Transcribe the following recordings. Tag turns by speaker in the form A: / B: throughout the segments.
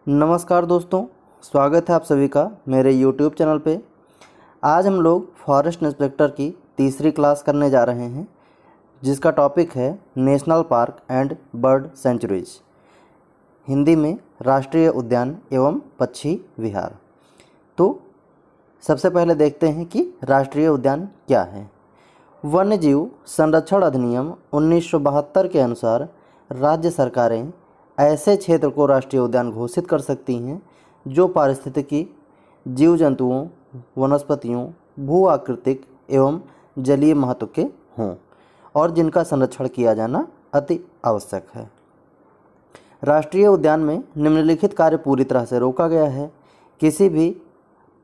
A: नमस्कार दोस्तों, स्वागत है आप सभी का मेरे YouTube चैनल पे। आज हम लोग फॉरेस्ट इंस्पेक्टर की तीसरी क्लास करने जा रहे हैं, जिसका टॉपिक है national park and bird sanctuaries, Hindi में राष्ट्रीय उद्यान एवं पक्षी विहार। तो सबसे पहले देखते हैं कि राष्ट्रीय उद्यान क्या है। वन्यजीव संरक्षण अधिनियम 1972 के अनुसार राज्य सरकारें ऐसे क्षेत्र को राष्ट्रीय उद्यान घोषित कर सकती हैं जो पारिस्थितिकी, जीव जंतुओं, वनस्पतियों, भू आकृतिक एवं जलीय महत्व के हों और जिनका संरक्षण किया जाना अति आवश्यक है। राष्ट्रीय उद्यान में निम्नलिखित कार्य पूरी तरह से रोका गया है: किसी भी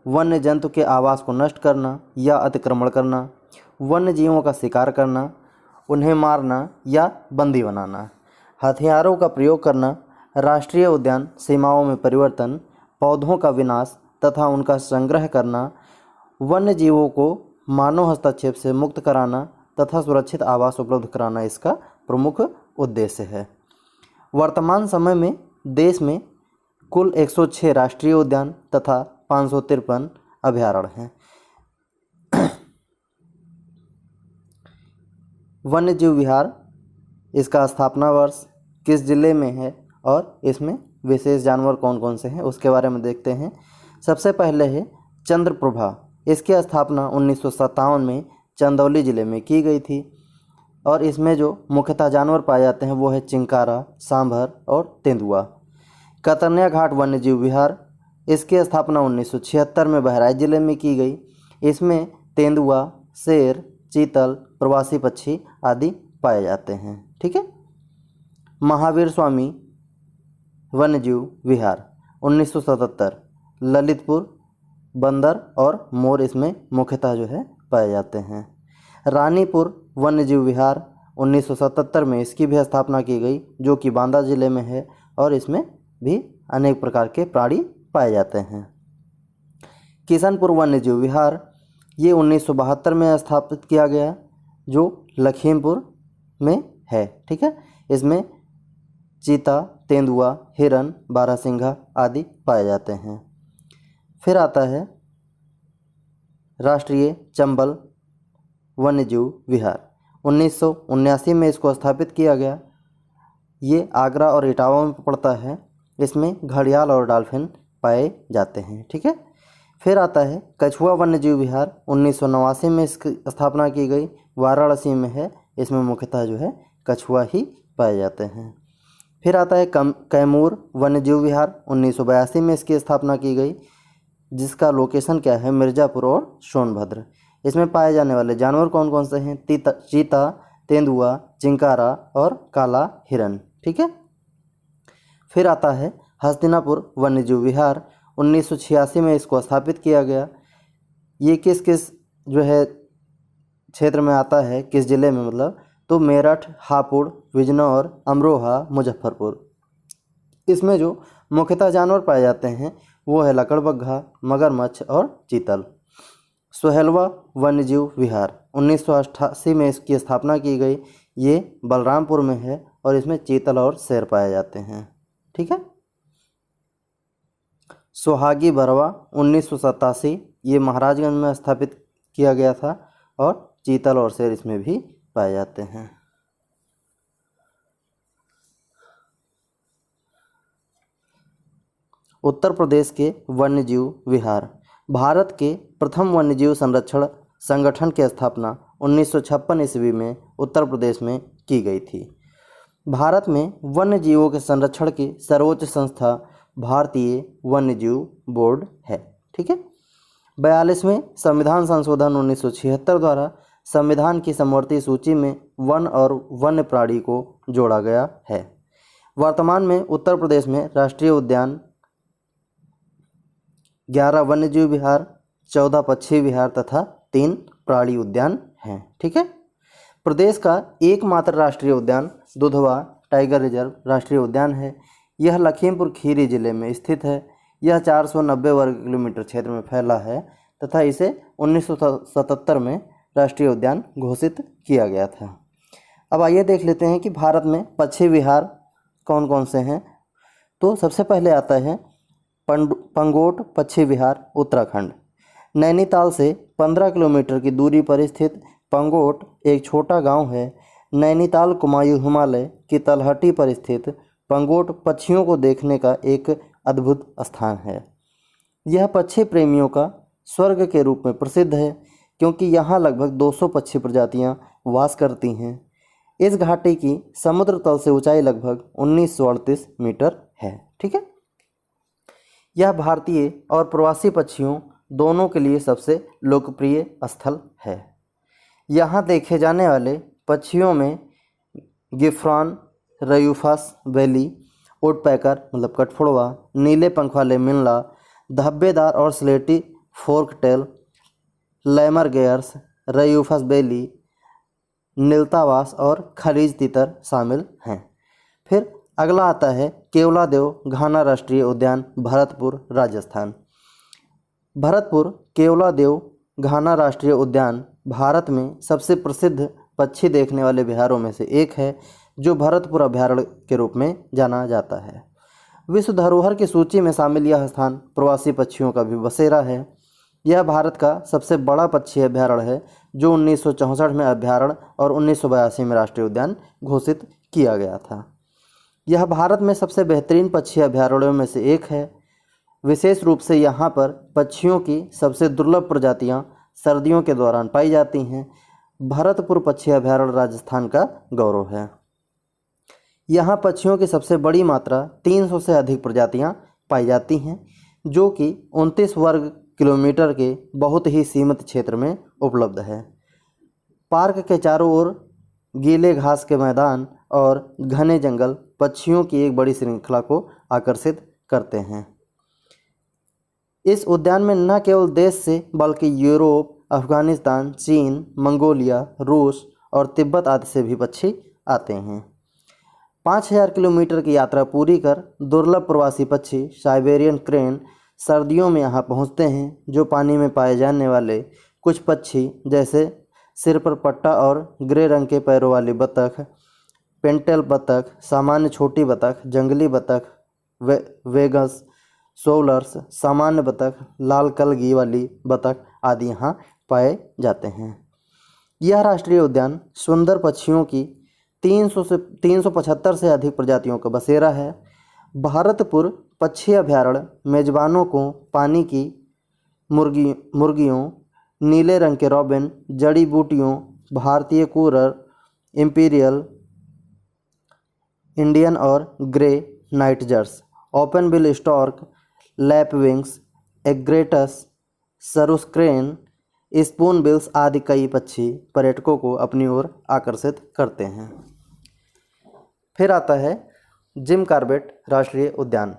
A: वन्य जंतु के आवास को नष्ट करना या अतिक्रमण करना, वन्य जीवों का शिकार करना, उन्हें मारना या बंदी बनाना, हथियारों का प्रयोग करना, राष्ट्रीय उद्यान सीमाओं में परिवर्तन, पौधों का विनाश तथा उनका संग्रह करना, वन्य जीवों को मानव हस्तक्षेप से मुक्त कराना तथा सुरक्षित आवास उपलब्ध कराना इसका प्रमुख उद्देश्य है। वर्तमान समय में देश में कुल 106 राष्ट्रीय उद्यान तथा 553 अभयारण्य हैं। वन्यजीव विहार, इसका स्थापना वर्ष, किस जिले में है और इसमें विशेष जानवर कौन कौन से हैं उसके बारे में देखते हैं। सबसे पहले है चंद्रप्रभा। इसकी स्थापना 1957 में चंदौली ज़िले में की गई थी और इसमें जो मुख्यतः जानवर पाए जाते हैं वो है चिंकारा, सांभर और तेंदुआ। कतरनिया घाट वन्यजीव विहार, इसकी स्थापना 1976 में बहराइच ज़िले में की गई। इसमें तेंदुआ, शेर, चीतल, प्रवासी पक्षी आदि पाए जाते हैं। ठीक है। महावीर स्वामी वन्यजीव विहार 1977, ललितपुर, बंदर और मोर इसमें मुख्यतः जो है पाए जाते हैं। रानीपुर वन्यजीव विहार 1977 में इसकी भी स्थापना की गई, जो कि बांदा जिले में है और इसमें भी अनेक प्रकार के प्राणी पाए जाते हैं। किशनपुर वन्यजीव विहार, ये 1972 में स्थापित किया गया, जो लखीमपुर में है। ठीक है। इसमें चीता, तेंदुआ, हिरन, बारहसिंघा आदि पाए जाते हैं। फिर आता है राष्ट्रीय चंबल वन्यजीव विहार, 1979 में इसको स्थापित किया गया। ये आगरा और इटावा में पड़ता है। इसमें घड़ियाल और डॉल्फिन पाए जाते हैं। ठीक है। फिर आता है कछुआ वन्यजीव विहार, 1989 में इसकी स्थापना की गई, वाराणसी में है। इसमें मुख्यतः जो है कछुआ ही पाए जाते हैं। फिर आता है कैमूर वन्यजीव विहार, 1982 में इसकी स्थापना की गई, जिसका लोकेशन क्या है, मिर्ज़ापुर और सोनभद्र। इसमें पाए जाने वाले जानवर कौन कौन से हैं, चीता, तेंदुआ, चिंकारा और काला हिरन। ठीक है। फिर आता है हस्तिनापुर वन्यजीव विहार, 1986 में इसको स्थापित किया गया। ये किस किस जो है क्षेत्र में आता है, किस ज़िले में मतलब, तो मेरठ, हापुड़, बिजनौर, अमरोहा, मुजफ्फरपुर। इसमें जो मुख्यतः जानवर पाए जाते हैं वो है लकड़बग्घा, मगरमच्छ और चीतल। सोहेलवा वन्यजीव विहार, 1988 में इसकी स्थापना की गई। ये बलरामपुर में है और इसमें चीतल और शेर पाए जाते हैं। ठीक है। सोहागी बरवा 1987, ये महाराजगंज में स्थापित किया गया था और चीतल और शेर इसमें भी पाए जाते हैं। उत्तर प्रदेश के वन्यजीव विहार, भारत के प्रथम वन्यजीव संरक्षण संगठन की स्थापना 1956 ईस्वी में उत्तर प्रदेश में की गई थी। भारत में वन्य जीवों के संरक्षण की सर्वोच्च संस्था भारतीय वन्यजीव बोर्ड है। ठीक है। 42वें संविधान संशोधन 1976 द्वारा संविधान की समवर्ती सूची में वन और वन्य प्राणी को जोड़ा गया है। वर्तमान में उत्तर प्रदेश में राष्ट्रीय उद्यान 11 वन्यजीव विहार, 14 पक्षी विहार तथा 3 प्राणी उद्यान हैं। ठीक है। प्रदेश का एकमात्र राष्ट्रीय उद्यान दुधवा टाइगर रिजर्व राष्ट्रीय उद्यान है। यह लखीमपुर खीरी जिले में स्थित है। यह 490 वर्ग किलोमीटर क्षेत्र में फैला है तथा इसे 1977 में राष्ट्रीय उद्यान घोषित किया गया था। अब आइए देख लेते हैं कि भारत में पक्षी विहार कौन कौन से हैं। तो सबसे पहले आता है पंगोट पक्षी विहार उत्तराखंड। नैनीताल से 15 किलोमीटर की दूरी पर स्थित पंगोट एक छोटा गांव है। नैनीताल कुमायूं हिमालय की तलहटी पर स्थित पंगोट पक्षियों को देखने का एक अद्भुत स्थान है। यह पक्षी प्रेमियों का स्वर्ग के रूप में प्रसिद्ध है, क्योंकि यहाँ लगभग 200 पक्षी प्रजातियाँ वास करती हैं। इस घाटी की समुद्र तल से ऊंचाई लगभग 1938 मीटर है। ठीक है, यह भारतीय और प्रवासी पक्षियों दोनों के लिए सबसे लोकप्रिय स्थल है। यहाँ देखे जाने वाले पक्षियों में गिफ्रॉन, रयूफस वैली, वुडपेकर मतलब कठफोड़वा, नीले पंख वाले मिनला, धब्बेदार और स्लेटी फोर्कटेल, लैमरगेयर्स, रयूफस वैली, नीलतावास और खलीज तितर शामिल हैं। फिर अगला आता है केवलादेव घाना राष्ट्रीय उद्यान, भरतपुर, राजस्थान। भरतपुर केवलादेव घाना राष्ट्रीय उद्यान भारत में सबसे प्रसिद्ध पक्षी देखने वाले अभयारण्यों में से एक है, जो भरतपुर अभयारण्य के रूप में जाना जाता है। विश्व धरोहर की सूची में शामिल यह स्थान प्रवासी पक्षियों का भी बसेरा है। यह भारत का सबसे बड़ा पक्षी अभयारण्य है, जो 1964 में अभयारण्य और 1982 में राष्ट्रीय उद्यान घोषित किया गया था। यह भारत में सबसे बेहतरीन पक्षी अभयारण्यों में से एक है। विशेष रूप से यहाँ पर पक्षियों की सबसे दुर्लभ प्रजातियाँ सर्दियों के दौरान पाई जाती हैं। भरतपुर पक्षी अभयारण्य राजस्थान का गौरव है। यहाँ पक्षियों की सबसे बड़ी मात्रा 300 से अधिक प्रजातियाँ पाई जाती हैं, जो कि 29 वर्ग किलोमीटर के बहुत ही सीमित क्षेत्र में उपलब्ध है। पार्क के चारों ओर गीले घास के मैदान और घने जंगल पक्षियों की एक बड़ी श्रृंखला को आकर्षित करते हैं। इस उद्यान में न केवल देश से बल्कि यूरोप, अफगानिस्तान, चीन, मंगोलिया, रूस और तिब्बत आदि से भी पक्षी आते हैं। 5000 किलोमीटर की यात्रा पूरी कर दुर्लभ प्रवासी पक्षी साइबेरियन क्रेन सर्दियों में यहाँ पहुँचते हैं, जो पानी में पाए जाने वाले कुछ पक्षी जैसे सिर पर पट्टा और ग्रे रंग के पैरों वाली बतख, पेंटेल बतख, सामान्य छोटी बतख, जंगली बतख, वेगस, सोलर्स, सामान्य बतख, लाल कलगी वाली बतख आदि यहाँ पाए जाते हैं। यह राष्ट्रीय उद्यान सुंदर पक्षियों की 300 से 375 से अधिक प्रजातियों का बसेरा है। भरतपुर पक्षी अभयारण्य मेजबानों को पानी की मुर्गियों, नीले रंग के रॉबिन, जड़ी बूटियों, भारतीय कूरर, इंपीरियल, इंडियन और grey nightjars, open bill stork, lapwings, egrets, sarus crane, spoonbills आदि कई पक्षी पर्यटकों को अपनी ओर आकर्षित करते हैं। फिर आता है जिम कॉर्बेट राष्ट्रीय उद्यान।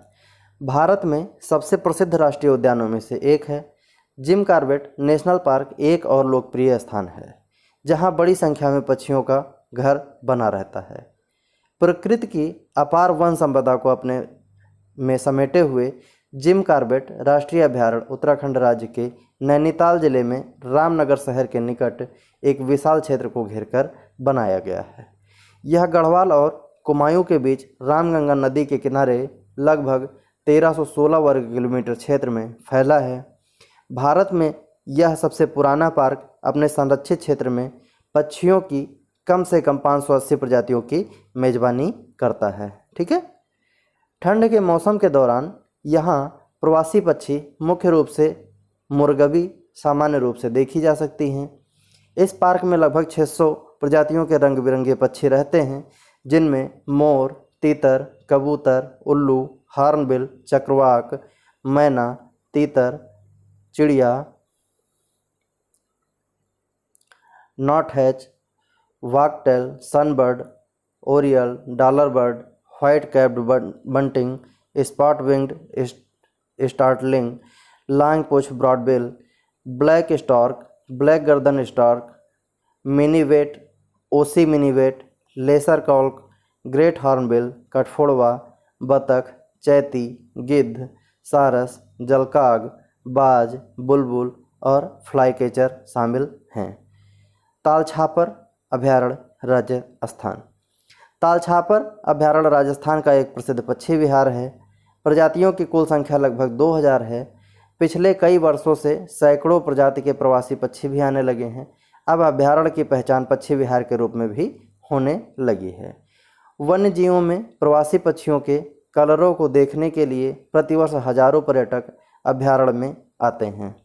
A: भारत में सबसे प्रसिद्ध राष्ट्रीय उद्यानों में से एक है। जिम कॉर्बेट नेशनल पार्क एक और लोकप्रिय स्थान है, जहां बड़ी संख्या में पक्षियों का घर बना रहता है। प्रकृति की अपार वन संपदा को अपने में समेटे हुए जिम कॉर्बेट राष्ट्रीय अभयारण्य उत्तराखंड राज्य के नैनीताल जिले में रामनगर शहर के निकट एक विशाल क्षेत्र को घेरकर बनाया गया है। यह गढ़वाल और कुमायूं के बीच रामगंगा नदी के किनारे लगभग 1316 वर्ग किलोमीटर क्षेत्र में फैला है। भारत में यह सबसे पुराना पार्क अपने संरक्षित क्षेत्र में पक्षियों की कम से कम 580 प्रजातियों की मेजबानी करता है। ठीक है, ठंड के मौसम के दौरान यहाँ प्रवासी पक्षी मुख्य रूप से मुर्गबी सामान्य रूप से देखी जा सकती हैं। इस पार्क में लगभग 600 प्रजातियों के रंग बिरंगे पक्षी रहते हैं, जिनमें मोर, तीतर, कबूतर, उल्लू, हॉर्नबिल, चक्रवाक, मैना, तीतर, चिड़िया, nuthatch, wagtail, sunbird, oriole, dollar bird, white capped bunting, spot winged starling, long पूछ ब्रॉडबिल, ब्लैक स्टॉर्क, ब्लैक गर्दन स्टॉर्क, मिनीवेट, ओसी minivet, lesser coucal, great hornbill, कठफोड़वा, बतख, चैती, गिद्ध, सारस, जलकाग, बाज, बुलबुल और फ्लाईकैचर शामिल हैं। तालछापर अभयारण्य राजस्थान। तालछापर अभयारण्य राजस्थान का एक प्रसिद्ध पक्षी विहार है। प्रजातियों की कुल संख्या लगभग 2000 है। पिछले कई वर्षों से सैकड़ों प्रजाति के प्रवासी पक्षी भी आने लगे हैं। अब अभ्यारण्य की पहचान पक्षी विहार के रूप में भी होने लगी है। वन्य जीवों में प्रवासी पक्षियों के कलरों को देखने के लिए प्रतिवर्ष हजारों पर्यटक अभ्यारण्य में आते हैं।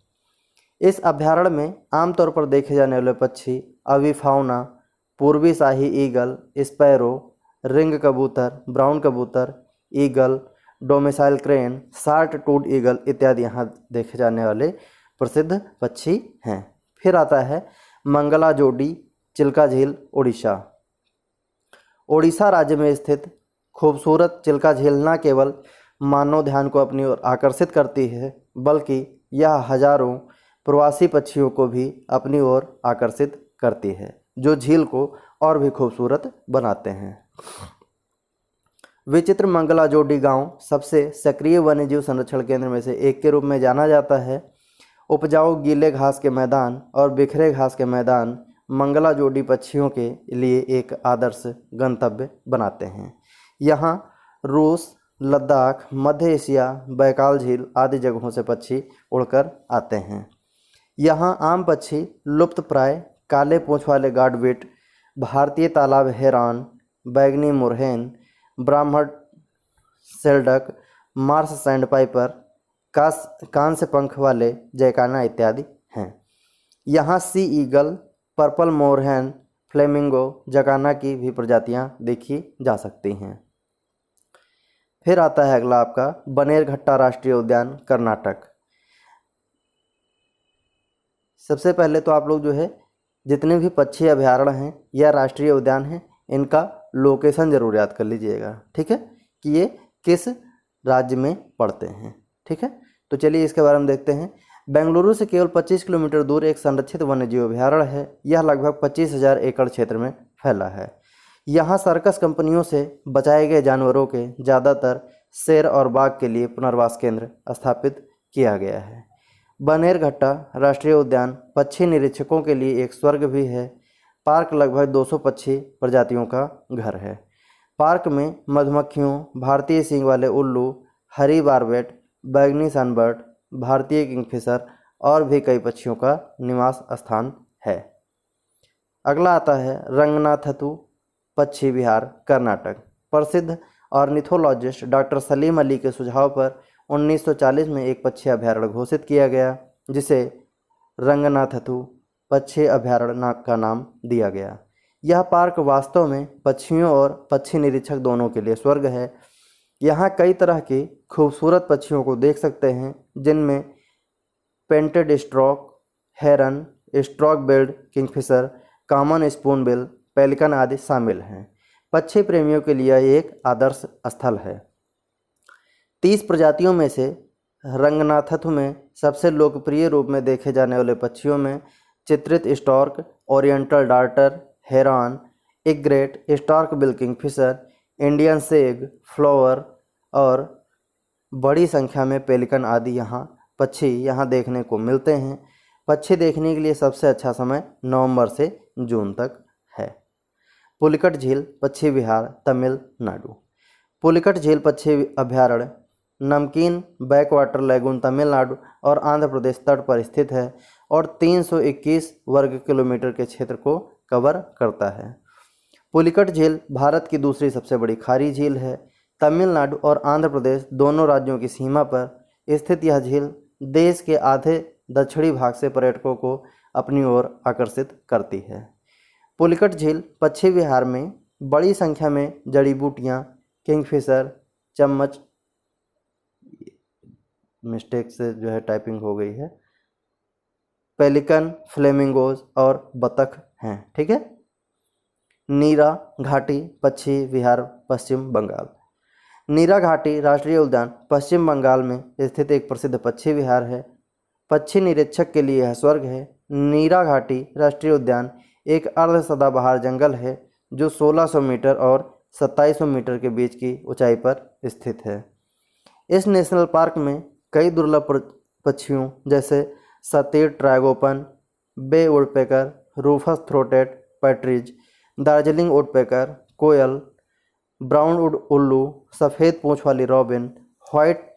A: इस अभ्यारण्य में आमतौर पर देखे जाने वाले पक्षी अविफाउना, पूर्वी शाही ईगल, स्पैरो, रिंग कबूतर, ब्राउन कबूतर, eagle, demoiselle crane, short toed eagle इत्यादि यहाँ देखे जाने वाले प्रसिद्ध पक्षी हैं। फिर आता है मंगला जोड़ी चिल्का झील, उड़ीसा। ओडिशा राज्य में स्थित खूबसूरत चिल्का झील न केवल मानव ध्यान को अपनी ओर आकर्षित करती है, बल्कि यह हजारों प्रवासी पक्षियों को भी अपनी ओर आकर्षित करती है, जो झील को और भी खूबसूरत बनाते हैं। विचित्र मंगला जोड़ी गांव सबसे सक्रिय वन्यजीव संरक्षण केंद्र में से एक के रूप में जाना जाता है। उपजाऊ गीले घास के मैदान और बिखरे घास के मैदान मंगला जोड़ी पक्षियों के लिए एक आदर्श गंतव्य बनाते हैं। यहाँ रूस, लद्दाख, मध्य एशिया, बैकाल झील आदि जगहों से पक्षी उड़कर आते हैं। यहाँ आम पक्षी लुप्तप्राय काले पूंछ वाले गार्डबिट, भारतीय तालाब हेरान, बैगनी मुरहैन, ब्राह्मण सेल्डक, मार्स सैंडपाइपर, कांस्य पंख वाले जैकाना इत्यादि हैं। यहाँ सी ईगल, पर्पल मोरहैन, फ्लेमिंगो, जकाना की भी प्रजातियाँ देखी जा सकती हैं। फिर आता है अगला आपका बनेरघट्टा राष्ट्रीय उद्यान, कर्नाटक। सबसे पहले तो आप लोग जो है जितने भी पक्षी अभयारण्य हैं या राष्ट्रीय उद्यान हैं, इनका लोकेशन ज़रूर याद कर लीजिएगा, ठीक है, कि ये किस राज्य में पड़ते हैं। ठीक है, तो चलिए इसके बारे में देखते हैं। बेंगलुरु से केवल 25 किलोमीटर दूर एक संरक्षित वन्यजीव अभयारण्य है। यह लगभग 25,000 एकड़ क्षेत्र में फैला है। यहाँ सर्कस कंपनियों से बचाए गए जानवरों के ज़्यादातर शेर और बाघ के लिए पुनर्वास केंद्र स्थापित किया गया है। बनेरघट्टा राष्ट्रीय उद्यान पक्षी निरीक्षकों के लिए एक स्वर्ग भी है। पार्क लगभग 200 पक्षी प्रजातियों का घर है। पार्क में मधुमक्खियों, भारतीय सींग वाले उल्लू, हरी बारबेट, बैगनी सनबर्ड, भारतीय किंगफिशर और भी कई पक्षियों का निवास स्थान है। अगला आता है रंगनाथथु पक्षी विहार, कर्नाटक। प्रसिद्ध ऑर्निथोलॉजिस्ट डॉक्टर सलीम अली के सुझाव पर 1940 में एक पक्षी अभयारण्य घोषित किया गया, जिसे रंगनाथथु पक्षी अभयारण्य का नाम दिया गया। यह पार्क वास्तव में पक्षियों और पक्षी निरीक्षक दोनों के लिए स्वर्ग है। यहाँ कई तरह की खूबसूरत पक्षियों को देख सकते हैं, जिनमें painted stork, heron, stork billed kingfisher, common spoonbill, pelican आदि शामिल हैं। पक्षी प्रेमियों के लिए एक आदर्श स्थल है। 30 प्रजातियों में से रंगनाथथु में सबसे लोकप्रिय रूप में देखे जाने वाले पक्षियों में चित्रित stork, oriental darter, heron, egret, stork bill Kingfisher, Indian सेग, flower और बड़ी संख्या में पेलिकन आदि पक्षी यहाँ देखने को मिलते हैं। पक्षी देखने के लिए सबसे अच्छा समय नवंबर से जून तक है। पुलिकट झील पक्षी विहार, तमिलनाडु। पुलिकट झील पक्षी अभयारण्य नमकीन बैकवाटर लैगून, तमिलनाडु और आंध्र प्रदेश तट पर स्थित है और 321 वर्ग किलोमीटर के क्षेत्र को कवर करता है। पुलिकट झील भारत की दूसरी सबसे बड़ी खारी झील है। तमिलनाडु और आंध्र प्रदेश दोनों राज्यों की सीमा पर स्थित यह झील देश के आधे दक्षिणी भाग से पर्यटकों को अपनी ओर आकर्षित करती है। पुलिकट झील पक्षी विहार में बड़ी संख्या में जड़ी बूटियाँ, किंगफिशर, चम्मच, मिस्टेक से जो है टाइपिंग हो गई है, पेलिकन, फ्लेमिंगोज और बतख हैं। ठीक है। नीरा घाटी पक्षी विहार, पश्चिम बंगाल। नीरा घाटी राष्ट्रीय उद्यान पश्चिम बंगाल में स्थित एक प्रसिद्ध पक्षी विहार है। पक्षी निरीक्षक के लिए यह स्वर्ग है। नीरा घाटी राष्ट्रीय उद्यान एक अर्ध सदाबहार जंगल है जो 1600 मीटर और 2700 मीटर के बीच की ऊंचाई पर स्थित है। इस नेशनल पार्क में कई दुर्लभ पक्षियों जैसे satyr tragopan, bay woodpecker, rufous throated partridge, Darjeeling woodpecker, कोयल, ब्राउन वुड उल्लू, सफ़ेद पूंछ वाली robin, white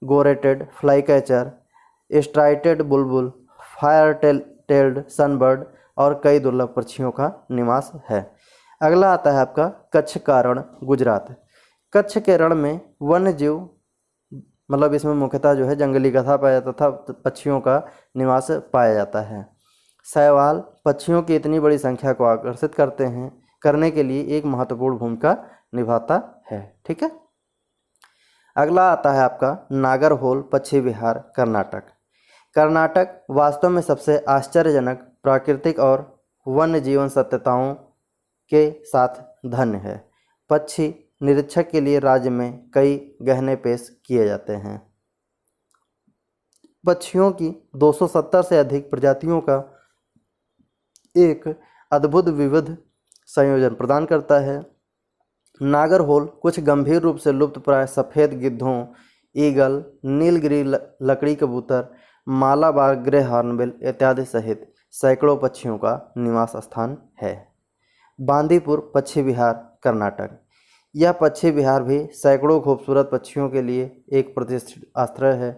A: throated flycatcher, striated bulbul, fire tailed sunbird और कई दुर्लभ पक्षियों का निवास है। अगला आता है आपका कच्छ का रण, गुजरात। कच्छ के रण में वन्य जीव मतलब इसमें मुख्यतः जो है जंगली गधा पाया तथा पक्षियों का निवास पाया जाता है। शैवाल पक्षियों की इतनी बड़ी संख्या को आकर्षित करने के लिए एक महत्वपूर्ण भूमिका निभाता है। ठीक है। अगला आता है आपका नागरहोल पक्षी विहार, कर्नाटक। कर्नाटक वास्तव में सबसे आश्चर्यजनक प्राकृतिक और वन्य जीवन सत्यताओं के साथ धन्य है। पक्षी निरीक्षक के लिए राज्य में कई गहने पेश किए जाते हैं। पक्षियों की 270 से अधिक प्रजातियों का एक अद्भुत विविध संयोजन प्रदान करता है। नागरहोल कुछ गंभीर रूप से लुप्तप्राय सफ़ेद गिद्धों, ईगल, नीलगिरी लकड़ी कबूतर, मालाबार ग्रे हॉर्नबिल इत्यादि सहित सैकड़ों पक्षियों का निवास स्थान है। बांदीपुर पक्षी विहार, कर्नाटक। यह पक्षी विहार भी सैकड़ों खूबसूरत पक्षियों के लिए एक प्रतिष्ठित आश्रय है।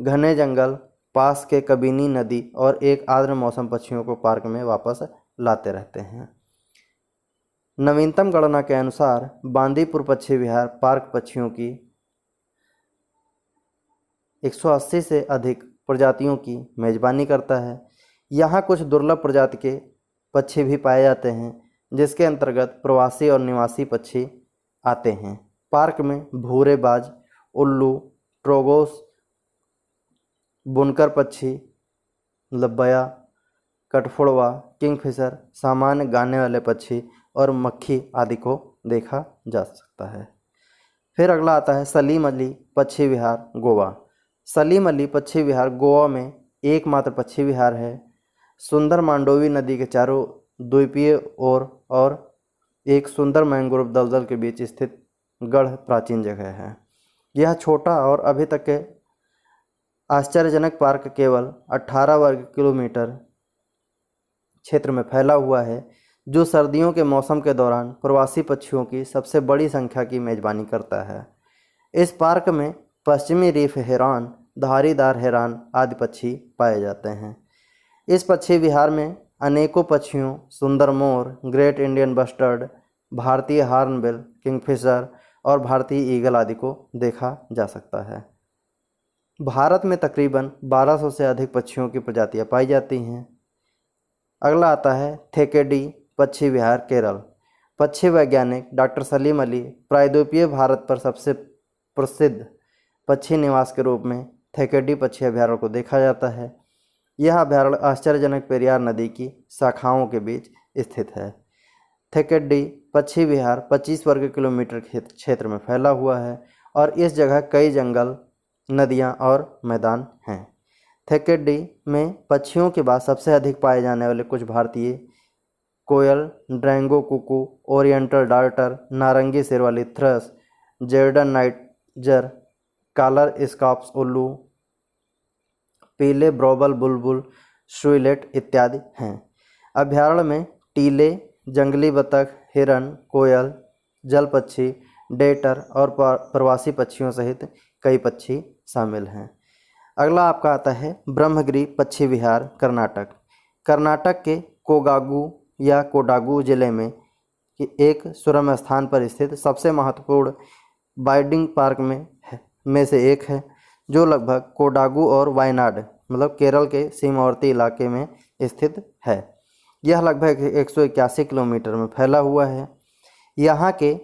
A: घने जंगल, पास के कबिनी नदी और एक आर्द्र मौसम पक्षियों को पार्क में वापस लाते रहते हैं। नवीनतम गणना के अनुसार बांदीपुर पक्षी विहार पार्क पक्षियों की 180 से अधिक प्रजातियों की मेजबानी करता है। यहाँ कुछ दुर्लभ प्रजाति के पक्षी भी पाए जाते हैं, जिसके अंतर्गत प्रवासी और निवासी पक्षी आते हैं। पार्क में भूरेबाज, उल्लू, ट्रोगोस, बुनकर पक्षी, लब्बया, कठफोड़वा, किंगफिशर, सामान्य गाने वाले पक्षी और मक्खी आदि को देखा जा सकता है। फिर अगला आता है सलीम अली पक्षी विहार, गोवा। सलीम अली पक्षी विहार गोवा में एकमात्र पक्षी विहार है। सुंदर मांडोवी नदी के चारों द्वीपीय ओर और एक सुंदर मैंग्रोव दलदल के बीच स्थित गढ़ प्राचीन जगह है। यह छोटा और अभी तक के आश्चर्यजनक पार्क केवल 18 वर्ग किलोमीटर क्षेत्र में फैला हुआ है, जो सर्दियों के मौसम के दौरान प्रवासी पक्षियों की सबसे बड़ी संख्या की मेजबानी करता है। इस पार्क में पश्चिमी रीफ हेरान, धारीदार हेरान आदि पक्षी पाए जाते हैं। इस पक्षी विहार में अनेकों पक्षियों, सुंदर मोर, ग्रेट इंडियन बस्टर्ड, भारतीय हॉर्नबिल, किंगफिशर और भारतीय ईगल आदि को देखा जा सकता है। भारत में तकरीबन 1200 से अधिक पक्षियों की प्रजातियां पाई जाती हैं। अगला आता है थेकेडी पक्षी विहार, केरल। पक्षी वैज्ञानिक डॉक्टर सलीम अली प्रायद्वीपीय भारत पर सबसे प्रसिद्ध पक्षी निवास के रूप में थेकेडी पक्षी अभयारण्य को देखा जाता है। यह अभयारण्य आश्चर्यजनक पेरियार नदी की शाखाओं के बीच स्थित है। थेकेडी पक्षी विहार 25 वर्ग किलोमीटर क्षेत्र में फैला हुआ है और इस जगह कई जंगल, नदियां और मैदान हैं। थेकेडी में पक्षियों के बाद सबसे अधिक पाए जाने वाले कुछ भारतीय कोयल, ड्रैंगो कुकू, ओरिएंटल डार्टर, नारंगी सिर वाली थ्रस, जर्डन नाइटजर, कॉलर स्कार्प्स उल्लू, पीले ब्रोबल बुलबुल, शुइलेट इत्यादि हैं। अभयारण्य में टीले, जंगली बतख, हिरन, कोयल, जल पक्षी, डेटर और प्रवासी पक्षियों सहित कई पक्षी शामिल हैं। अगला आपका आता है ब्रह्मगिरी पक्षी विहार, कर्नाटक। कर्नाटक के कोडागू या कोडागू जिले में एक सुरम्य स्थान पर स्थित सबसे महत्वपूर्ण बाइडिंग पार्क में से एक है, जो लगभग कोडागू और वायनाड मतलब केरल के सीमावर्ती इलाके में स्थित है। यह लगभग 181 किलोमीटर में फैला हुआ है। यहाँ के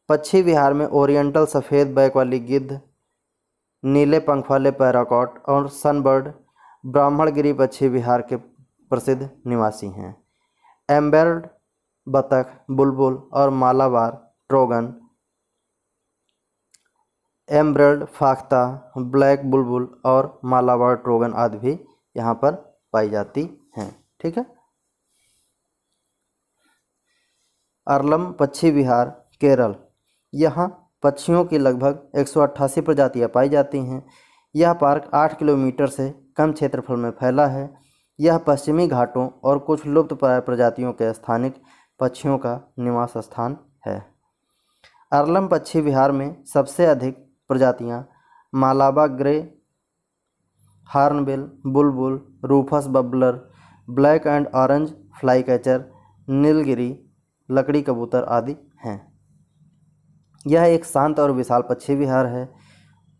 A: पक्षी विहार में ओरिएंटल सफ़ेद बैक वाली गिद्ध, नीले पंख वाले पैराकॉट और सनबर्ड ब्राह्मणगिरी पक्षी विहार के प्रसिद्ध निवासी हैं। एम्बर्ड बतख, बुलबुल और मालाबार ट्रोगन, एम्ब्रेल्ड फाख्ता, ब्लैक बुलबुल और मालाबार ट्रोगन आदि भी यहाँ पर पाई जाती हैं। ठीक है। अरलम पक्षी विहार, केरल। यहाँ पक्षियों की लगभग 188 प्रजातियाँ पाई जाती हैं। यह पार्क 8 किलोमीटर से कम क्षेत्रफल में फैला है। यह पश्चिमी घाटों और कुछ लुप्तप्राय प्रजातियों के स्थानिक पक्षियों का निवास स्थान है। अरलम पक्षी विहार में सबसे अधिक प्रजातियां मालाबा ग्रे, हार्नबिल, बुलबुल, rufous babbler, black and orange flycatcher, Nilgiri लकड़ी कबूतर आदि हैं। यह एक शांत और विशाल पक्षी विहार है।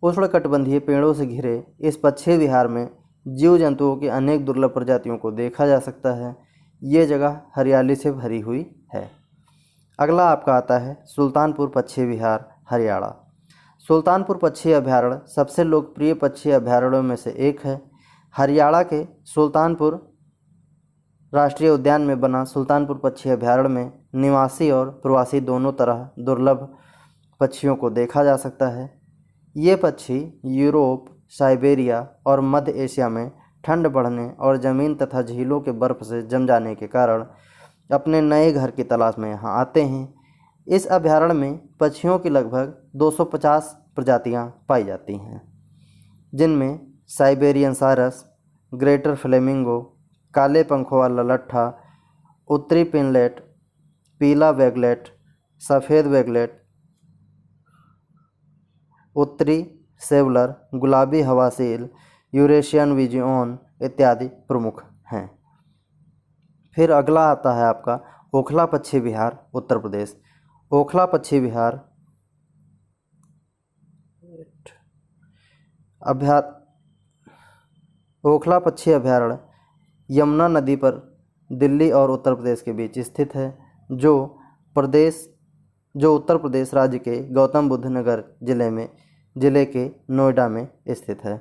A: उष्णकटिबंधीय पेड़ों से घिरे इस पक्षी विहार में जीव जंतुओं की अनेक दुर्लभ प्रजातियों को देखा जा सकता है। ये जगह हरियाली से भरी हुई है। अगला आपका आता है सुल्तानपुर पक्षी विहार, हरियाणा। सुल्तानपुर पक्षी अभयारण्य सबसे लोकप्रिय पक्षी अभयारण्यों में से एक है। हरियाणा के सुल्तानपुर राष्ट्रीय उद्यान में बना सुल्तानपुर पक्षी अभयारण्य में निवासी और प्रवासी दोनों तरह दुर्लभ पक्षियों को देखा जा सकता है। ये पक्षी यूरोप, साइबेरिया और मध्य एशिया में ठंड बढ़ने और ज़मीन तथा झीलों के बर्फ़ से जम जाने के कारण अपने नए घर की तलाश में यहाँ आते हैं। इस अभयारण्य में पक्षियों की लगभग 250 प्रजातियाँ पाई जाती हैं, जिनमें साइबेरियन सारस, ग्रेटर फ्लेमिंगो, काले पंखों वाला लट्ठा, उत्तरी पिनलेट, पीला वेगलेट, सफ़ेद वेगलेट, उत्तरी सेवलर, गुलाबी हवासील, यूरेशियन विजियोन इत्यादि प्रमुख हैं। फिर अगला आता है आपका ओखला पक्षी विहार, उत्तर प्रदेश। ओखला पक्षी विहार ओखला पक्षी अभयारण्य यमुना नदी पर दिल्ली और उत्तर प्रदेश के बीच स्थित है, जो उत्तर प्रदेश राज्य के गौतम बुद्ध नगर जिले के नोएडा में स्थित है।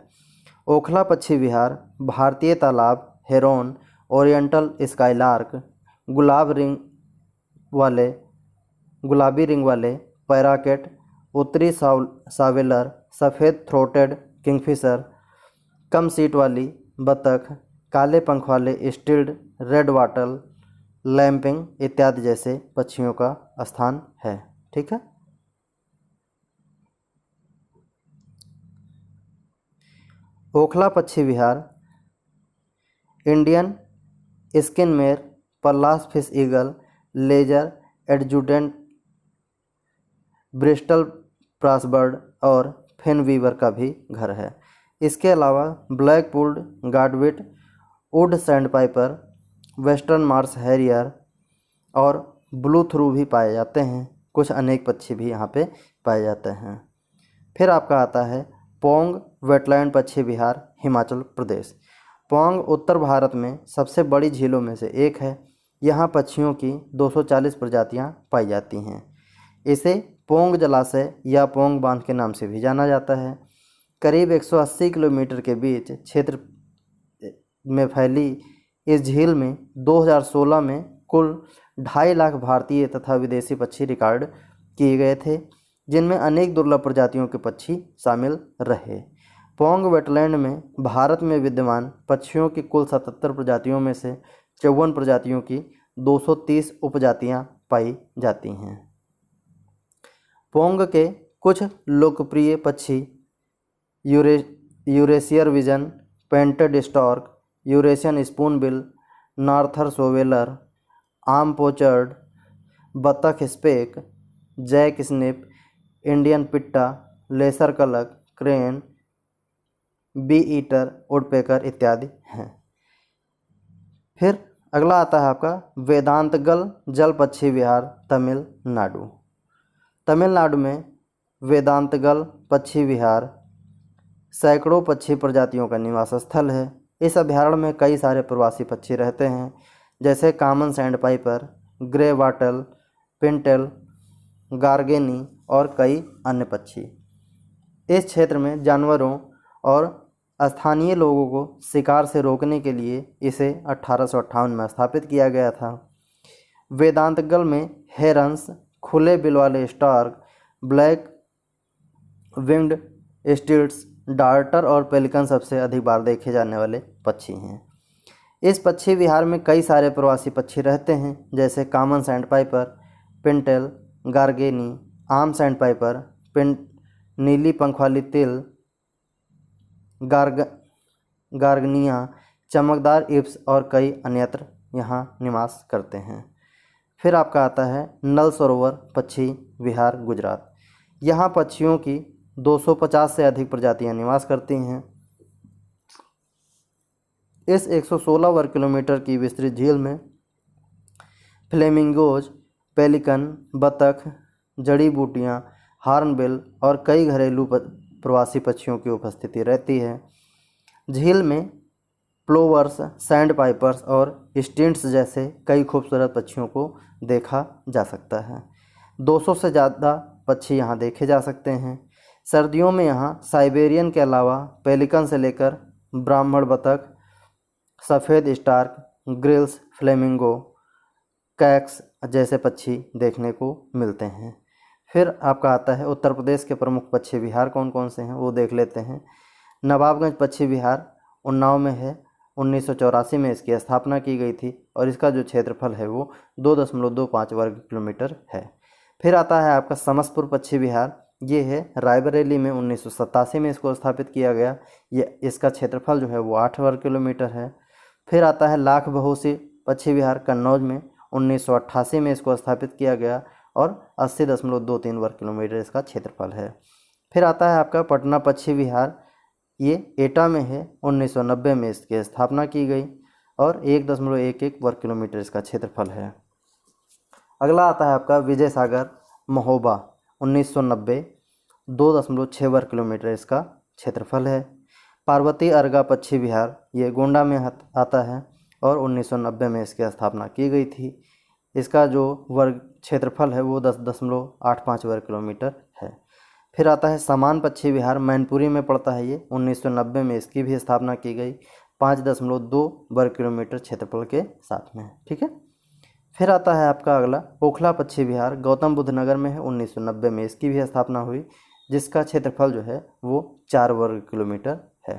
A: ओखला पक्षी विहार भारतीय तालाब, हेरोन, ओरिएंटल स्काईलार्क, गुलाबी रिंग वाले पैराकेट, उत्तरी सावेलर, सफ़ेद थ्रोटेड किंगफिशर, कम सीट वाली बतख, काले पंख वाले स्टिल्ड रेड वाटल, लैम्पिंग इत्यादि जैसे पक्षियों का स्थान है। ठीक है। ओखला पक्षी विहार Indian skimmer, Pallas fish eagle, lesser adjutant, bristled grassbird और फेन वीवर का भी घर है। इसके अलावा black pulled godwit, wood sandpiper, western marsh harrier और ब्लू थ्रू भी पाए जाते हैं। कुछ अनेक पक्षी भी यहाँ पे पाए जाते हैं। फिर आपका आता है पोंग वेटलैंड पक्षी विहार, हिमाचल प्रदेश। पोंग उत्तर भारत में सबसे बड़ी झीलों में से एक है। यहाँ पक्षियों की 240 प्रजातियाँ पाई जाती हैं। इसे पोंग जलाशय या पोंग बांध के नाम से भी जाना जाता है। करीब 180 किलोमीटर के बीच क्षेत्र में फैली इस झील में 2016 में कुल 2.5 लाख भारतीय तथा विदेशी पक्षी रिकॉर्ड किए गए थे, जिनमें अनेक दुर्लभ प्रजातियों के पक्षी शामिल रहे। पोंग वेटलैंड में भारत में विद्यमान पक्षियों की कुल 77 प्रजातियों में से 54 प्रजातियों की 230 उपजातियां पाई जाती हैं। पोंग के कुछ लोकप्रिय पक्षी Eurasian wigeon, painted stork, Eurasian spoonbill, northern shoveler, आम पोचर्ड, बतख स्पेक, jack snipe, Indian pitta, lesser coucal, crane, bee eater, woodpecker इत्यादि हैं। फिर अगला आता है आपका वेदांतगल जल पक्षी विहार, तमिलनाडु। तमिलनाडु में वेदांतगल पक्षी विहार सैकड़ों पक्षी प्रजातियों का निवास स्थल है। इस अभयारण्य में कई सारे प्रवासी पक्षी रहते हैं, जैसे कॉमन सैंडपाइपर, ग्रे वाटल, पिंटेल, गार्गेनी और कई अन्य पक्षी। इस क्षेत्र में जानवरों और स्थानीय लोगों को शिकार से रोकने के लिए इसे 1858 में स्थापित किया गया था। वेदांतगल में हेरन्स, खुले बिल वाले storks, black winged stilts, darter और पेलिकन सबसे अधिक बार देखे जाने वाले पक्षी हैं। इस पक्षी विहार में कई सारे प्रवासी पक्षी रहते हैं, जैसे कॉमन सैंडपाइपर, पिंटेल, गार्गेनी, आम सैंडपाइपर, नीली पंख वाली तिल, गार्गनिया, चमकदार इप्स और कई अन्यत्र यहाँ निवास करते हैं। फिर आपका आता है नल सरोवर पक्षी विहार, गुजरात। यहाँ पक्षियों की 250 से अधिक प्रजातियां निवास करती हैं। इस 116 वर्ग किलोमीटर की विस्तृत झील में फ्लेमिंगोज, पेलिकन, बतख, जड़ी बूटियाँ, हॉर्नबिल और कई घरेलू प्रवासी पक्षियों की उपस्थिति रहती है। झील में प्लोवर्स, सैंड पाइपर्स और स्टिंट्स जैसे कई खूबसूरत पक्षियों को देखा जा सकता है। 200 से ज़्यादा पक्षी यहाँ देखे जा सकते हैं। सर्दियों में यहाँ साइबेरियन के अलावा पेलिकन से लेकर ब्राह्मण बतख, सफ़ेद स्टार्क, ग्रिल्स, फ्लेमिंगो, कैक्स जैसे पक्षी देखने को मिलते हैं। फिर आपका आता है उत्तर प्रदेश के प्रमुख पक्षी विहार कौन कौन से हैं, वो देख लेते हैं। नवाबगंज पक्षी विहार उन्नाव में है। 1984 में इसकी स्थापना की गई थी और इसका जो क्षेत्रफल है वो 2.25 वर्ग किलोमीटर है। फिर आता है आपका समसपुर पक्षी विहार, ये है रायबरेली में। 1987 में इसको स्थापित किया गया। ये इसका क्षेत्रफल जो है वो 8 वर्ग किलोमीटर है। फिर आता है लाख बहोसी पक्षी विहार कन्नौज में। 1988 में इसको स्थापित किया गया और 80.23 वर्ग किलोमीटर इसका क्षेत्रफल है। फिर आता है आपका पटना पक्षी विहार, ये एटा में है। 1990 में इसकी स्थापना की गई और 1.11 वर्ग किलोमीटर इसका क्षेत्रफल है। अगला आता है आपका विजय सागर महोबा, 1990, 2.6 वर्ग किलोमीटर इसका क्षेत्रफल है। पार्वती अर्गा पक्षी विहार, ये गोंडा में आता है और 1990 में इसकी स्थापना की गई थी। इसका जो वर्ग क्षेत्रफल है वो 10.85 वर्ग किलोमीटर है। फिर आता है समान पक्षी विहार, मैनपुरी में पड़ता है ये। 1990 में इसकी भी स्थापना की गई, 5.2 वर्ग किलोमीटर क्षेत्रफल के साथ में, ठीक है। फिर आता है आपका अगला ओखला पक्षी विहार, गौतम बुद्ध नगर में है। 1990 में इसकी भी स्थापना हुई, जिसका क्षेत्रफल जो है वो 4 वर्ग किलोमीटर है।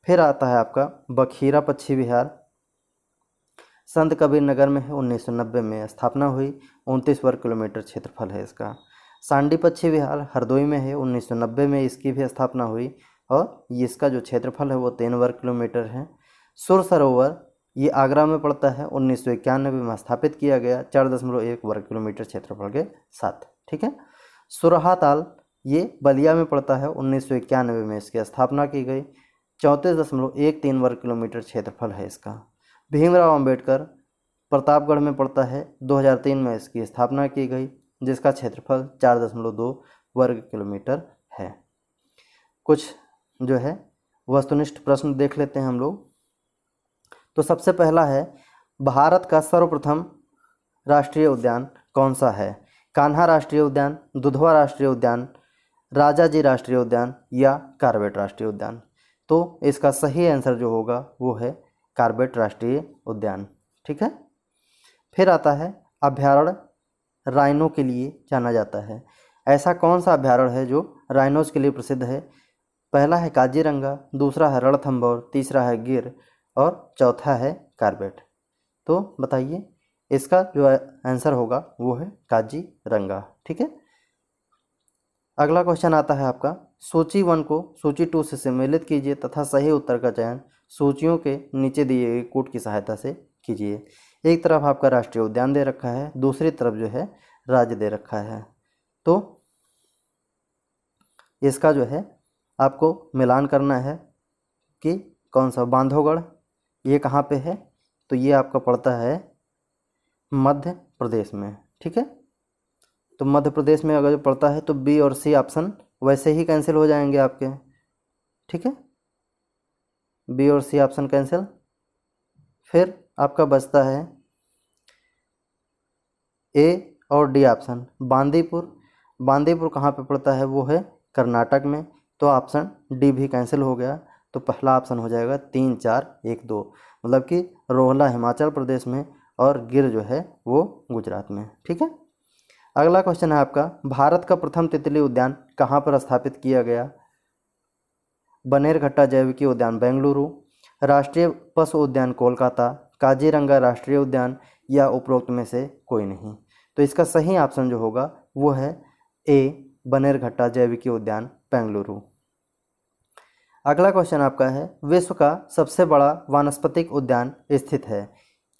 A: फिर आता है आपका बखीरा पक्षी विहार, संत कबीर नगर में है। 1990 में स्थापना हुई, 29 वर्ग किलोमीटर क्षेत्रफल है इसका। सांडी पक्षी विहार हरदोई में है। 1990 में इसकी भी स्थापना हुई और इसका जो क्षेत्रफल है वो 3 वर्ग किलोमीटर है। सुर सरोवर, ये आगरा में पड़ता है। 1991 में स्थापित किया गया, 4.1 वर्ग किलोमीटर क्षेत्रफल के साथ, ठीक है। सुरहा ताल, ये बलिया में पड़ता है। 1991 में इसकी स्थापना की गई, 34.13 वर्ग किलोमीटर क्षेत्रफल है इसका। भीमराव अंबेडकर प्रतापगढ़ में पड़ता है। 2003 में इसकी स्थापना की गई, जिसका क्षेत्रफल 4.2 वर्ग किलोमीटर है। कुछ जो है वस्तुनिष्ठ प्रश्न देख लेते हैं हम लोग। तो सबसे पहला है, भारत का सर्वप्रथम राष्ट्रीय उद्यान कौन सा है? कान्हा राष्ट्रीय उद्यान, दुधवा राष्ट्रीय उद्यान, राजाजी राष्ट्रीय उद्यान या कॉर्बेट राष्ट्रीय उद्यान? तो इसका सही आंसर जो होगा वो है कॉर्बेट राष्ट्रीय उद्यान, ठीक है। फिर आता है अभयारण्य राइनो के लिए जाना जाता है। ऐसा कौन सा अभयारण्य है जो राइनोज के लिए प्रसिद्ध है? पहला है काजीरंगा, दूसरा है रणथंभौर, तीसरा है गिर और चौथा है कॉर्बेट। तो बताइए इसका जो आंसर होगा वो है काजीरंगा, ठीक है। अगला क्वेश्चन आता है आपका, सूची 1 को सूची 2 से सम्मिलित कीजिए तथा सही उत्तर का चयन सूचियों के नीचे दिए गए कोड की सहायता से कीजिए। एक तरफ आपका राष्ट्रीय उद्यान दे रखा है, दूसरी तरफ जो है राज्य दे रखा है। तो इसका जो है आपको मिलान करना है कि कौन सा। बांधवगढ़ ये कहाँ पे है? तो ये आपका पड़ता है मध्य प्रदेश में, ठीक है। तो मध्य प्रदेश में अगर पड़ता है तो बी और सी ऑप्शन वैसे ही कैंसिल हो जाएंगे आपके, ठीक है। बी और सी ऑप्शन कैंसिल। फिर आपका बचता है ए और डी ऑप्शन। बांदीपुर, बांदीपुर कहाँ पे पड़ता है? वो है कर्नाटक में, तो ऑप्शन डी भी कैंसिल हो गया। तो पहला ऑप्शन हो जाएगा 3, 4, 1, 2, मतलब कि रोहला हिमाचल प्रदेश में और गिर जो है वो गुजरात में, ठीक है। अगला क्वेश्चन है आपका, भारत का प्रथम तितली उद्यान कहाँ पर स्थापित किया गया? बनेरघट्टा जैविकी उद्यान बेंगलुरु, राष्ट्रीय पशु उद्यान कोलकाता, काजीरंगा राष्ट्रीय उद्यान या उपरोक्त में से कोई नहीं। तो इसका सही ऑप्शन जो होगा वो है ए, बनेरघट्टा जैविकी उद्यान बेंगलुरु। अगला क्वेश्चन आपका है, विश्व का सबसे बड़ा वानस्पतिक उद्यान स्थित है?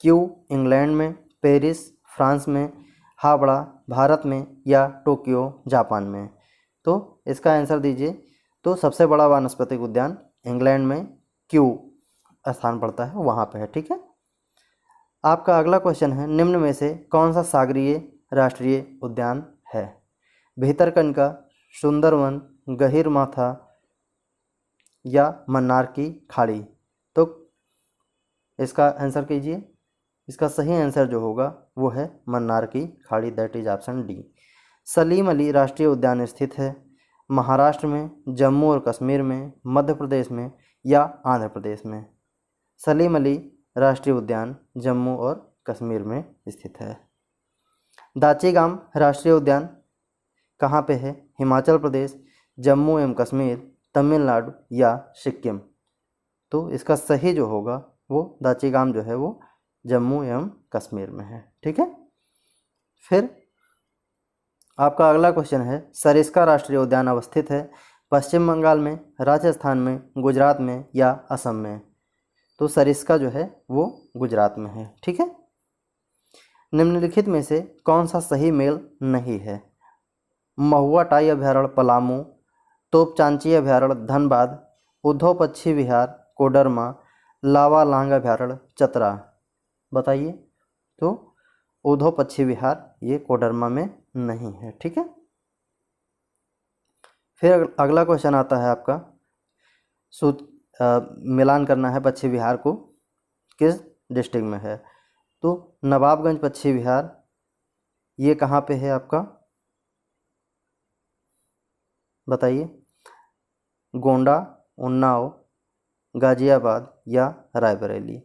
A: क्यू इंग्लैंड में, पेरिस फ्रांस में, हावड़ा भारत में या टोक्यो जापान में? तो इसका आंसर दीजिए। तो सबसे बड़ा वानस्पतिक उद्यान इंग्लैंड में क्यू स्थान पड़ता है, वहाँ पे है। ठीक है। आपका अगला क्वेश्चन है, निम्न में से कौन सा सागरीय राष्ट्रीय उद्यान है? भितरकनिका, सुंदरवन, गहीरमाथा या मन्नार की खाड़ी? तो इसका आंसर कीजिए। इसका सही आंसर जो होगा वो है मन्नार की खाड़ी, that is option D. Salim Ali राष्ट्रीय उद्यान स्थित है महाराष्ट्र में, जम्मू और कश्मीर में, मध्य प्रदेश में या आंध्र प्रदेश में? सलीम अली राष्ट्रीय उद्यान जम्मू और कश्मीर में स्थित है। दाचीगाम राष्ट्रीय उद्यान कहाँ पे है? हिमाचल प्रदेश, जम्मू एवं कश्मीर, तमिलनाडु या सिक्किम? तो इसका सही जो होगा वो दाचीगाम जो है वो जम्मू एवं कश्मीर में है। ठीक है। फिर आपका अगला क्वेश्चन है, सरिस्का राष्ट्रीय उद्यान अवस्थित है पश्चिम बंगाल में, राजस्थान में, गुजरात में या असम में? तो सरिस्का जो है वो गुजरात में है। ठीक है। निम्नलिखित में से कौन सा सही मेल नहीं है? महुआ टाई अभयारण्य पलामू, तोपचांची अभयारण्य धनबाद, उद्धव पक्षी विहार कोडरमा, लावा लांग अभयारण्य चतरा? बताइए। तो उद्धव पक्षी विहार ये कोडरमा में नहीं है। ठीक है। फिर अगला क्वेश्चन आता है आपका, मिलान करना है पक्षी विहार को किस डिस्ट्रिक्ट में है? तो नवाबगंज पक्षी विहार ये कहाँ पे है आपका? बताइए। गोंडा, उन्नाव, गाजियाबाद या रायबरेली?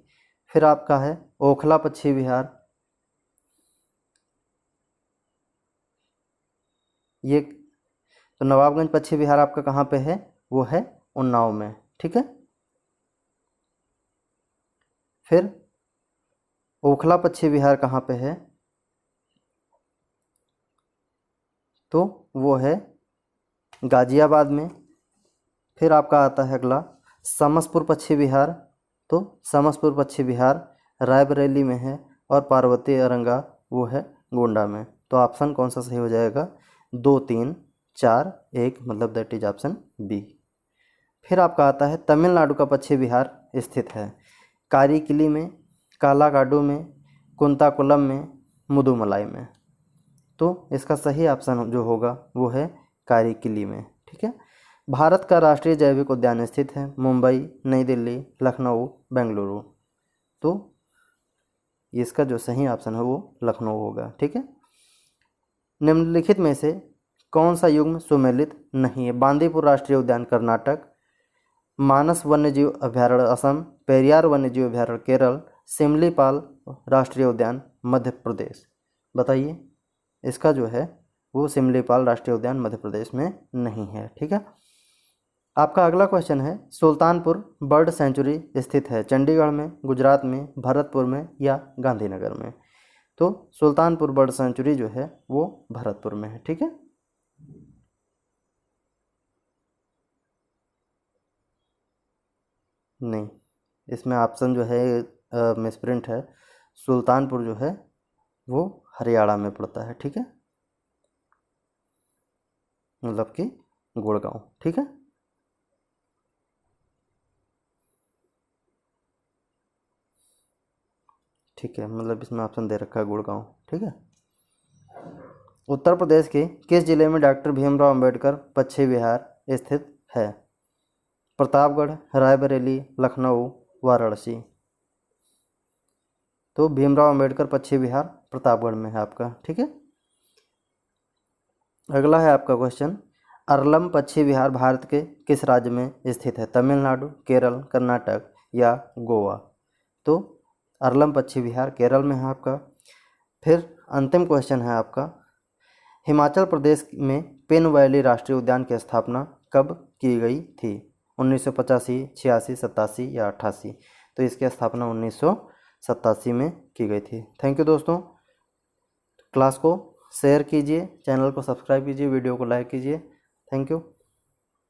A: फिर आपका है ओखला पक्षी विहार, ये तो नवाबगंज पक्षी विहार आपका कहाँ पे है? वो है उन्नाव में। ठीक है। फिर ओखला पक्षी विहार कहाँ पे है? तो वो है गाजियाबाद में। फिर आपका आता है अगला समसपुर पक्षी विहार, तो समसपुर पक्षी विहार रायबरेली में है और पार्वती अरंगा वो है गोंडा में। तो ऑप्शन कौन सा सही हो जाएगा? 2, 3, 4, 1, मतलब दैट इज ऑप्शन बी। फिर आपका आता है तमिलनाडु का पक्षी विहार स्थित है कारीकिली में, कालाकाडू में, कुंताकुलम में, मुदुमलाई में? तो इसका सही ऑप्शन जो होगा वो है कारीकिली में। ठीक है। भारत का राष्ट्रीय जैविक उद्यान स्थित है मुंबई, नई दिल्ली, लखनऊ, बेंगलुरु? तो इसका जो सही ऑप्शन है वो लखनऊ होगा। ठीक है। निम्नलिखित में से कौन सा युग्म सुमेलित नहीं है? बांदीपुर राष्ट्रीय उद्यान कर्नाटक, मानस वन्यजीव अभयारण्य असम, पेरियार वन्यजीव अभयारण्य केरल, सिमलीपाल राष्ट्रीय उद्यान मध्य प्रदेश? बताइए। इसका जो है वो सिमलीपाल राष्ट्रीय उद्यान मध्य प्रदेश में नहीं है। ठीक है। आपका अगला क्वेश्चन है, सुल्तानपुर बर्ड सेंचुरी स्थित है चंडीगढ़ में, गुजरात में, भरतपुर में या गांधीनगर में? तो सुल्तानपुर बर्ड सेंचुरी जो है वो भरतपुर में है। ठीक है। नहीं, इसमें ऑप्शन जो है मिसप्रिंट है। सुल्तानपुर जो है वो हरियाणा में पड़ता है। ठीक है। मतलब कि गुड़गांव। ठीक है। ठीक है, मतलब इसमें ऑप्शन दे रखा है गुड़गांव। ठीक है। उत्तर प्रदेश के किस जिले में डॉक्टर भीमराव अंबेडकर पक्षी विहार स्थित है? प्रतापगढ़, रायबरेली, लखनऊ, वाराणसी? तो भीमराव अंबेडकर पक्षी विहार प्रतापगढ़ में है आपका। ठीक है। अगला है आपका क्वेश्चन, अरलम पक्षी विहार भारत के किस राज्य में स्थित है? तमिलनाडु, केरल, कर्नाटक या गोवा? तो अरलम पक्षी विहार केरल में है आपका। फिर अंतिम क्वेश्चन है आपका, हिमाचल प्रदेश में पेन वैली राष्ट्रीय उद्यान की स्थापना कब की गई थी? 1985, 86, 87 या 88? तो इसकी स्थापना 1987 में की गई थी। थैंक यू दोस्तों। क्लास को शेयर कीजिए, चैनल को सब्सक्राइब कीजिए, वीडियो को लाइक कीजिए। Thank you.